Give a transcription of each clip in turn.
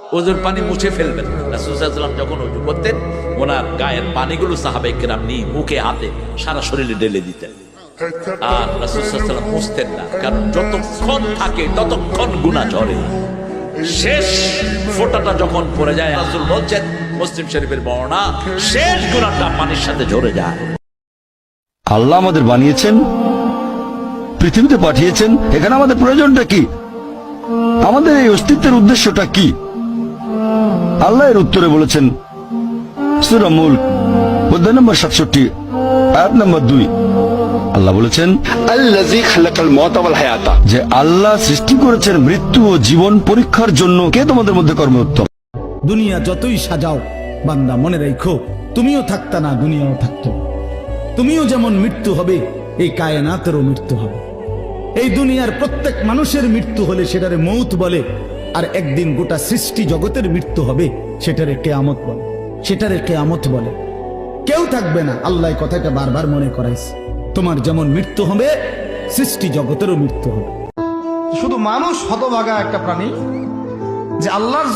ওজুর পানি মুছে ফেলবেন। রাসূল সাল্লাল্লাহু আলাইহি ওয়াসাল্লাম যখন ওযু করতেন, ওনার গায়ের পানিগুলো সাহাবায়ে কেরাম নিয়ে মুখে হাতে সারা শরীরে ঢেলে দিতেন। আর রাসূল সাল্লাল্লাহু আলাইহি ওয়াসাল্লাম মুছতেন না, কারণ যতক্ষণ থাকে ততক্ষণ গুনাহ ঝরে। শেষ ফোঁটাটা যখন পড়ে যায়, রাসূল বলছেন, মুসলিম শরীফের বর্ণনা, শেষ গুনাহটা পানির সাথে ঝরে যায়। আল্লাহ আমাদের বানিয়েছেন, পৃথিবীতে পাঠিয়েছেন, এখানে আমাদের প্রয়োজনটা কি? আমাদের এই অস্তিত্বের উদ্দেশ্যটা কি? আল্লাহ এর উত্তরে বলেছেন সূরা মুলক অধ্যায় নম্বর 67 আয়াত নম্বর 2। আল্লাহ বলেছেন, আল্লাযী খালাকাল মাউতা ওয়াল হায়াতা, যে আল্লাহ সৃষ্টি করেছেন মৃত্যু ও জীবন পরীক্ষার জন্য। কে তোমাদের মধ্যে কর্মোত্তম? দুনিয়া যতই সাজাও বান্দা মনে রাখো, তুমিও থাকতা না, দুনিয়াও থাকতো। তুমিও যেমন মৃত্যু হবে, এই কায়নাতেরও মৃত্যু হবে। এই দুনিয়ার প্রত্যেক মানুষের মৃত্যু হলে সেটারে মৌত বলে, আর একদিন গোটা সৃষ্টি জগতের মৃত্যু হবে, সেটারে কিয়ামত বলে। সেটারে কিয়ামত বলে। কেউ থাকবে না, আল্লাহ কথাটা বারবার মনে করাইছে। তোমার যেমন মৃত্যু হবে, সৃষ্টি জগতেরও মৃত্যু হবে। শুধু মানুষ হতভাগা একটা প্রাণী, যে আল্লাহর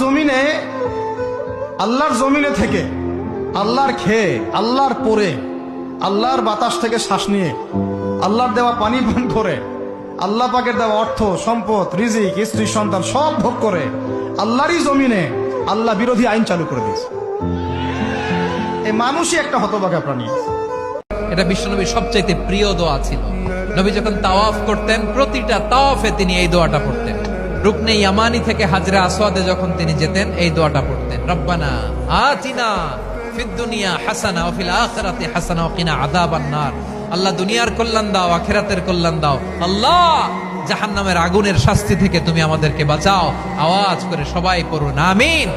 জমিনে থেকে, আল্লাহর খেয়ে, আল্লাহর পরে, আল্লাহর বাতাস থেকে শ্বাস নিয়ে, আল্লাহর দেওয়া পানি পান করে, আল্লাহ পাকের দেওয়া অর্থ সম্পদ রিজিক স্ত্রী সন্তান সব ভোগ করে আল্লাহরই জমিনে আল্লাহ বিরোধী আইন চালু করে দিয়েছে। এই মানুষই একটা হতভাগা প্রাণী। এটা বিশ্বনবীর সবচাইতে প্রিয় দোয়া ছিল। নবী যখন তাওয়াফ করতেন, প্রতিটা তাওয়াফে তিনি এই দোয়াটা পড়তেন। রুকনে ইয়ামানি থেকে হাজরা আসওয়াদে যখন তিনি যেতেন, এই দোয়াটা পড়তেন, রব্বানা আতিনা ফিদ দুনিয়া হাসানা ওয়া ফিল আখিরাতি হাসানা ওয়া কিনা আযাবান নার। আল্লাহ দুনিয়ার কল্যাণ দাও, আখিরাতের কল্যাণ দাও। আল্লাহ জাহান্নামের আগুনের শাস্তি থেকে তুমি আমাদেরকে বাঁচাও। আওয়াজ করে সবাই পড়ুন আমিন।